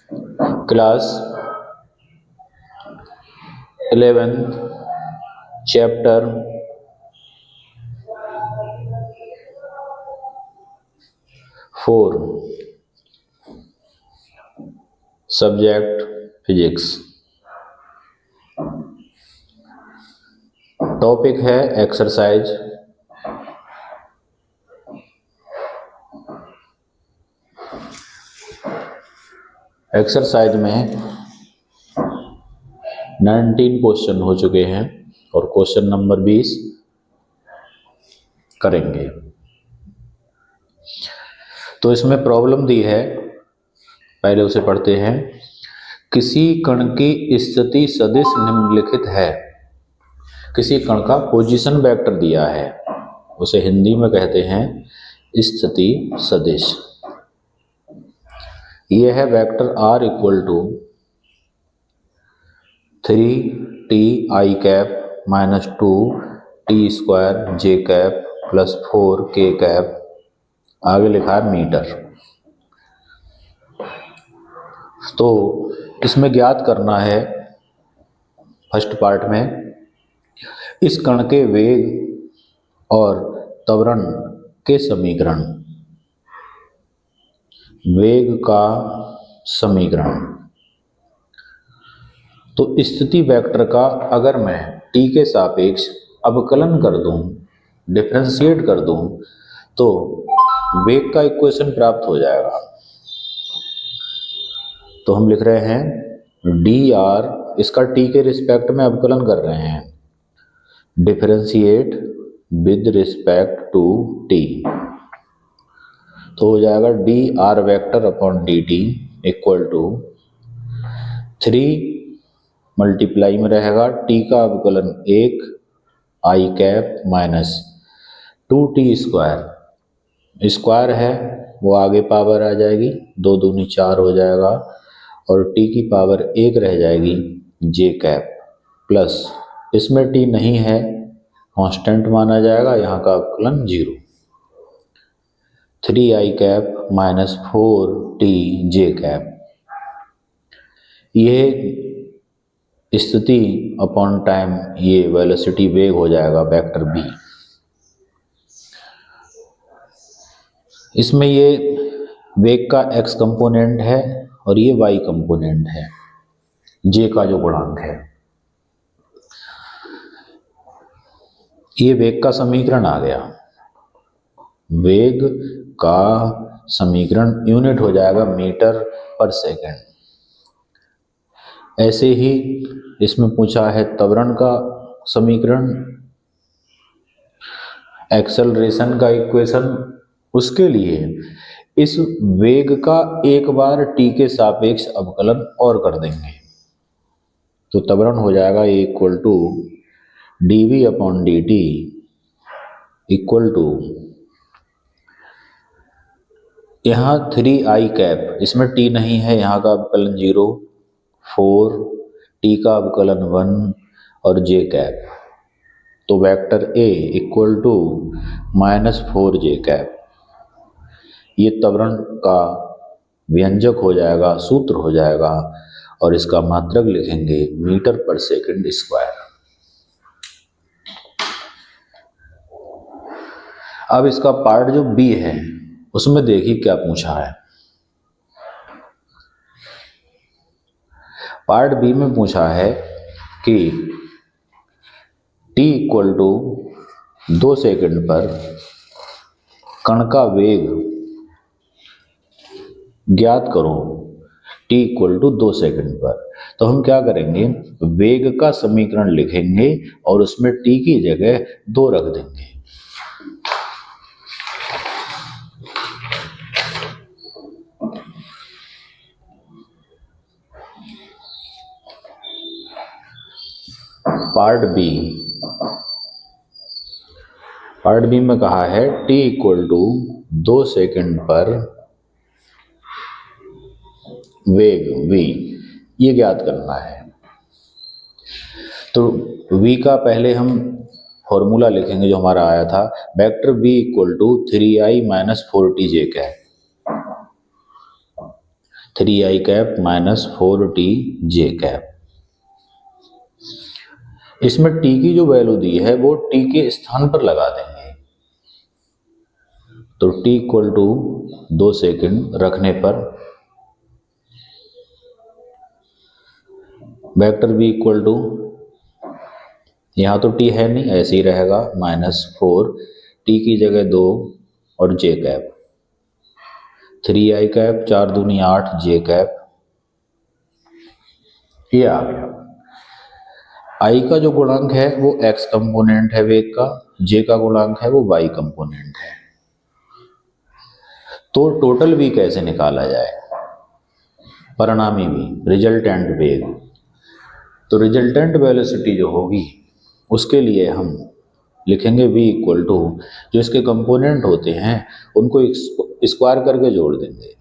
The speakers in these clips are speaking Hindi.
Class 11th chapter 4 subject physics. Topic है एक्सरसाइज। एक्सरसाइज में 19 क्वेश्चन हो चुके हैं और क्वेश्चन नंबर 20 करेंगे। तो इसमें प्रॉब्लम दी है, पहले उसे पढ़ते हैं। किसी कण की स्थिति सदिश निम्नलिखित है। किसी कण का पोजीशन वेक्टर दिया है, उसे हिंदी में कहते हैं स्थिति सदिश। यह है vector r equal to 3ti cap minus 2t square j cap plus 4k cap, आगे लिखा है मीटर। तो इसमें ज्ञात करना है फर्स्ट पार्ट में इस कण के वेग और त्वरण के समीकरण। वेग का समीकरण। तो स्थिति वेक्टर का अगर मैं t के सापेक्ष अवकलन कर दूं, डिफरेंशिएट कर दूं, तो वेग का इक्वेशन प्राप्त हो जाएगा। तो हम लिख रहे हैं dr, इसका t के रिस्पेक्ट में अवकलन कर रहे हैं, differentiate with respect to t। तो हो जाएगा dr vector upon dt equal to 3 multiply में रहेगा t का अवकलन 1 i cap minus 2t square, square है वो आगे पावर आ जाएगी, 2 दूनी 4 हो जाएगा और t की पावर 1 रह जाएगी j कैप, प्लस इसमें t नहीं है, कांस्टेंट माना जाएगा, यहाँ का अवकलन 0। 3i cap minus 4t j cap, ये स्थिति अपॉन टाइम, ये वेलोसिटी वेग हो जाएगा वेक्टर b। इसमें ये वेग का x कंपोनेंट है और ये y कंपोनेंट है, j का जो गुणांक है। ये वेग का समीकरण आ गया। वेग का समीकरण यूनिट हो जाएगा मीटर पर सेकंड। ऐसे ही इसमें पूछा है त्वरण का समीकरण, एक्सेलरेशन का इक्वेशन। उसके लिए इस वेग का एक बार t के सापेक्ष अवकलन और कर देंगे, तो त्वरण हो जाएगा equal to dv upon dt equal to, यहाँ 3i कैप, इसमें t नहीं है, यहाँ का अवकलन 0, 4, t का अवकलन 1 और j कैप। तो vector a equal to minus 4j cap, ये त्वरण का व्यंजक हो जाएगा, सूत्र हो जाएगा, और इसका मात्रक लिखेंगे मीटर पर सेकंड स्क्वायर। अब इसका पार्ट जो b है उसमें देखिए क्या पूछा है। पार्ट बी में पूछा है कि t इक्वल टू 2 सेकंड पर कण का वेग ज्ञात करो, t इक्वल टू 2 सेकंड पर। तो हम क्या करेंगे, वेग का समीकरण लिखेंगे और उसमें t की जगह 2 रख देंगे। पार्ट बी में कहा है t इक्वल टू 2 सेकंड पर वेग v, ये ज्ञात करना है। तो v का पहले हम फॉर्मूला लिखेंगे जो हमारा आया था, vector v equal to 3i minus 4t j cap. 3i minus 4t इसमें t की जो वैल्यू दी है वो t के स्थान पर लगा देंगे। तो t इक्वल टू 2 सेकंड रखने पर वेक्टर v इक्वल टू, यहाँ तो t है नहीं, ऐसे ही रहेगा, -4, t की जगह 2 और j कैप, 3i कैप, 4 दूनी 8, j कैप, ये आ गया। i का जो गुणांक है वो x कंपोनेंट है वेग का, j का गुणांक है वो y कंपोनेंट है। तो टोटल v कैसे निकाला जाए, परिणामी v, रिजल्टेंट वेग। तो रिजल्टेंट वेलोसिटी जो होगी उसके लिए हम लिखेंगे v इक्वल टू, जो इसके कंपोनेंट होते हैं उनको स्क्वायर करके जोड़ देंगे।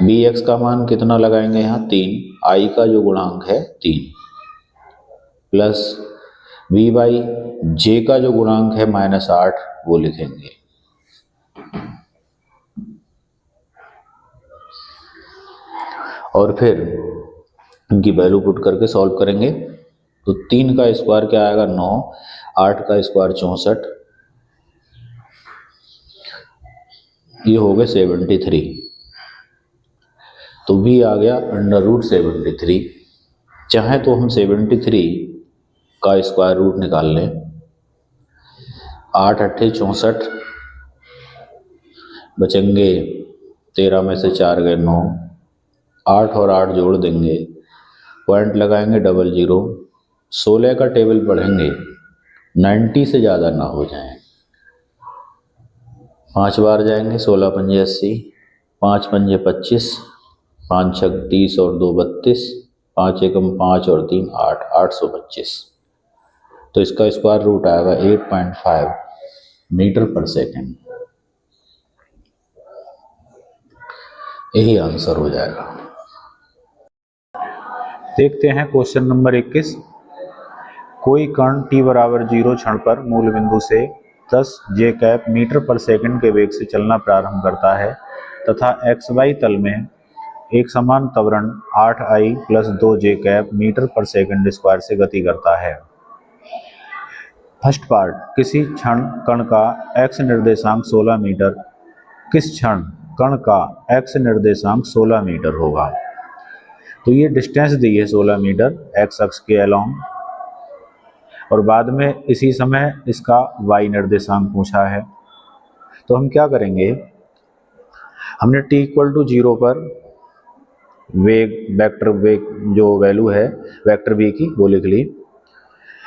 bx का मान कितना लगाएंगे यहाँ 3, i का जो गुणांक है 3, प्लस vy, j का जो गुणांक है -8 वो लिखेंगे। और फिर इनकी वैल्यू पुट करके सॉल्व करेंगे। तो 3 का स्क्वायर क्या आएगा 9, 8 का स्क्वायर 64, ये हो गए 73। तो भी आ गया √73। चाहे तो हम 73 का स्क्वायर रूट निकाल लें। 8 8 64, बचेंगे 13 में से 4 गए 9, 8 और 8 जोड़ देंगे, पॉइंट लगाएंगे 00, 16 का टेबल पढ़ेंगे 90 से ज़्यादा ना हो जाए। 5 बार जाएंगे, 16 पंजे 80, 5 पंजे 25, 5 छक 30 और 2 32, 5 एकम 5 और 3 8, 825। तो इसका स्क्वायर रूट आएगा 8.5 मीटर पर सेकेंड। यही आंसर हो जाएगा। देखते हैं क्वेश्चन नंबर 21। कोई कण t बराबर 0 क्षण पर मूल बिंदु से 10 j cap metre per second के वेग से चलना प्रारंभ करता है तथा xy तल में एक समान त्वरण 8i plus 2 j cap metre per second square से गति करता है। फर्स्ट पार्ट, किसी क्षण कण का x निर्देशांक 16 मीटर, किस क्षण कण का x निर्देशांक 16 मीटर होगा। तो ये डिस्टेंस दी है 16 मीटर x अक्ष के अलोंग, और बाद में इसी समय इसका y निर्देशांक पूछा है। तो हम क्या करेंगे, हमने t इक्वल टू 0 पर वेग, वेक्टर वेग जो वैल्यू है वेक्टर v की वो लिख ली।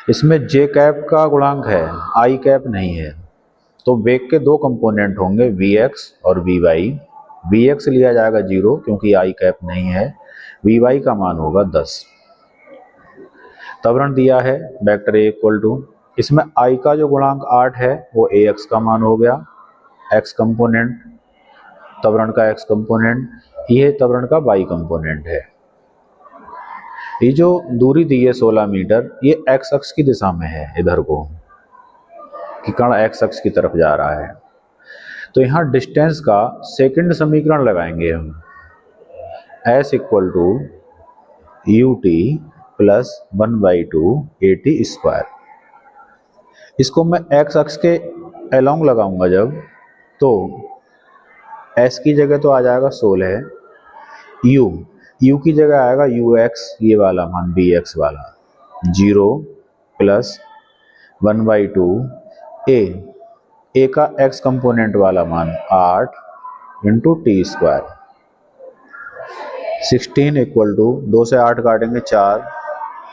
इसमें j कैप का गुणांक है, i कैप नहीं है। तो वेग के दो कंपोनेंट होंगे vx और vy। vx लिया जाएगा 0 क्योंकि i कैप नहीं है, vy का मान होगा 10। त्वरण दिया है वेक्टर a इक्वल टू, इसमें i का जो गुणांक 8 है वो ax का मान हो गया, x कंपोनेंट, त्वरण का x कंपोनेंट, ये त्वरण का y कंपोनेंट है। ये जो दूरी दी है 16 मीटर, ये x अक्ष की दिशा में है, इधर को कि कण x अक्ष की तरफ जा रहा है। तो यहाँ डिस्टेंस का सेकंड समीकरण लगाएंगे हम, s equal to ut plus 1/2 at square. इसको मैं x अक्ष के अलोंग लगाऊंगा जब, तो s की जगह तो आ जाएगा 16, u की जगह आएगा ux, ये वाला मान bx वाला 0 प्लस 1/2 a का x कंपोनेंट वाला मान 8 into T square. 16 equal to 2 से 8 काटेंगे 4,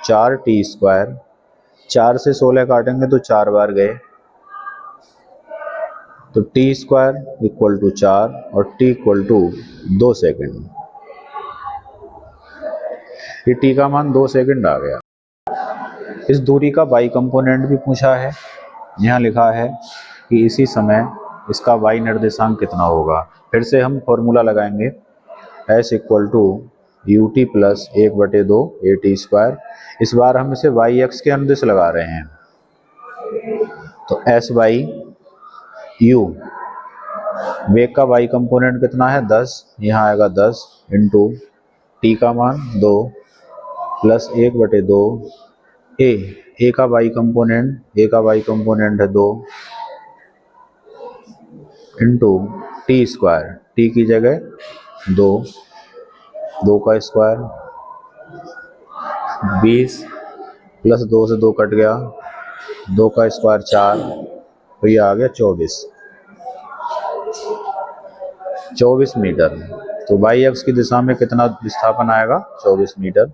4 टी स्क्वायर, 4 से 16 काटेंगे तो 4 बार गए, तो टी स्क्वायर इक्वल टू 4 और टी इक्वल टू 2 सेकेंड। ये टी का मान 2 सेकेंड आ गया। इस दूरी का y कंपोनेंट भी पूछा है, यहाँ लिखा है कि इसी समय इसका y निर्देशांक कितना होगा। फिर से हम फॉर्मूला लगाएंगे, s equal to ut plus 1/2 at square. इस बार हम इसे y अक्ष के अनुदिश लगा रहे हैं, तो s बाई u वेग का वाई कंपोनेंट कितना है 10, यहाँ आएगा 10 इंटू टी का मान 2 प्लस 1/2 ए का वाई कंपोनेंट है 2 इंटू टी स्क्वायर, टी की जगह 2, 2 का स्क्वायर 20 प्लस 2 से 2 कट गया, 2 का स्क्वायर 4, तो ये आ गया 24 मीटर। तो वाई एक्स की दिशा में कितना विस्थापन आएगा 24 मीटर।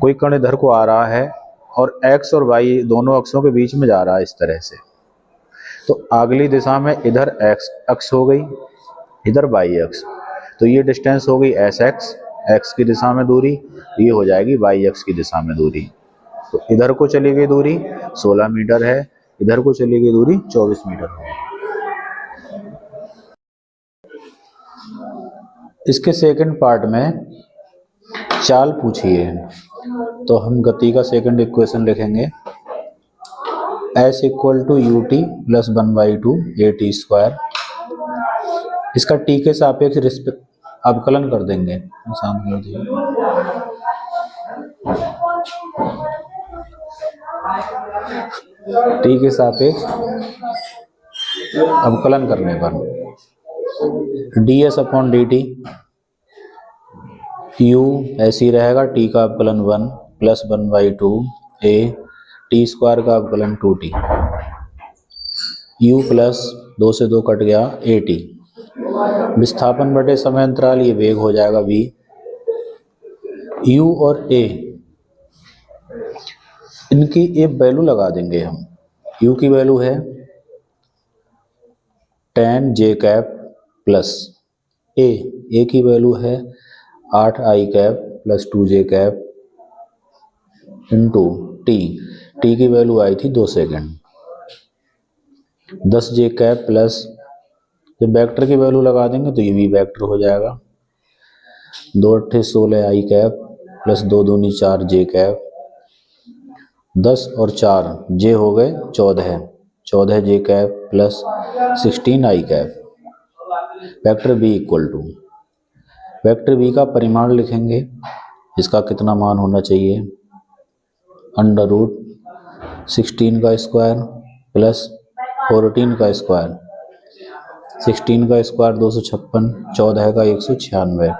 कोई कण इधर को आ रहा है और एक्स और वाई दोनों अक्षों के बीच में जा रहा है इस तरह से, तो अगली दिशा में इधर एक्स अक्ष हो गई, इधर वाई अक्ष, तो ये डिस्टेंस हो गई एस एक्स, एक्स की दिशा में दूरी, ये हो जाएगी वाई एक्स की दिशा में दूरी। तो इधर को चली गई दूरी 16 मीटर है, इधर को चली गई दूरी 24 मीटर है। इसके सेकंड पार्ट में चाल पूछी है, तो हम गति का सेकंड इक्वेशन लिखेंगे s equal to u t plus 1/2 a t square. इसका t के सापेक्ष अवकलन कर देंगे, आसान कर दिए। t के सापेक्ष अवकलन करने पर ds upon D T, u ऐसे ही रहेगा, t का अवकलन 1 प्लस 1/2 a टी स्क्वायर का अवकलन 2t, u प्लस 2 से 2 कट गया ए टी, विस्थापन बटे समय अंतराल, ये वेग हो जाएगा v। u और a इनकी एक वैल्यू लगा देंगे हम। u की वैल्यू है 10 j कैप प्लस a की वैल्यू है 8 i cap plus 2 j cap into T की वैल्यू आई थी 2 सेकेंड, 10 j कैप प्लस, जब वेक्टर की वैल्यू लगा देंगे तो ये भी वेक्टर हो जाएगा, 2 8 16 i कैप प्लस 2 दूनी 4 j कैप, 10 और 4 j हो गए 14 j cap plus 16 i cap. Vector b equal to, vector b का परिमाण लिखेंगे, इसका कितना मान होना चाहिए, √16 का स्क्वायर प्लस 14 का स्क्वायर, 16 का स्क्वायर 256, 14 का 196,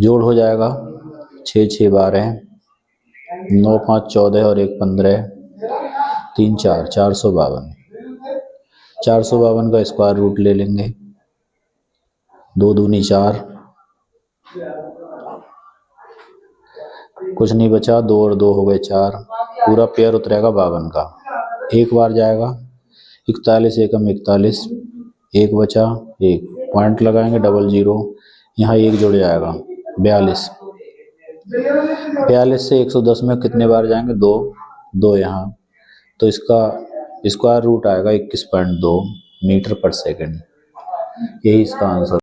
जोड़ हो जाएगा 6 6 12, 9 5 14 और 1 15, 3 4 452, 452 का स्क्वायर रूट ले लेंगे, 2 दूनी 4, कुछ नहीं बचा, 2 और 2 हो गए 4, पूरा पेयर उतरेगा 52 का, एक बार जाएगा 41 एकम 41, एक बचा, एक पॉइंट लगाएंगे 00, यहाँ एक जुड़ जाएगा 42, 42 से 110 में कितने बार जाएंगे, 2 यहाँ, तो इसका स्क्वायर रूट आएगा 21.2 मीटर पर सेकंड, यही इसका आंसर।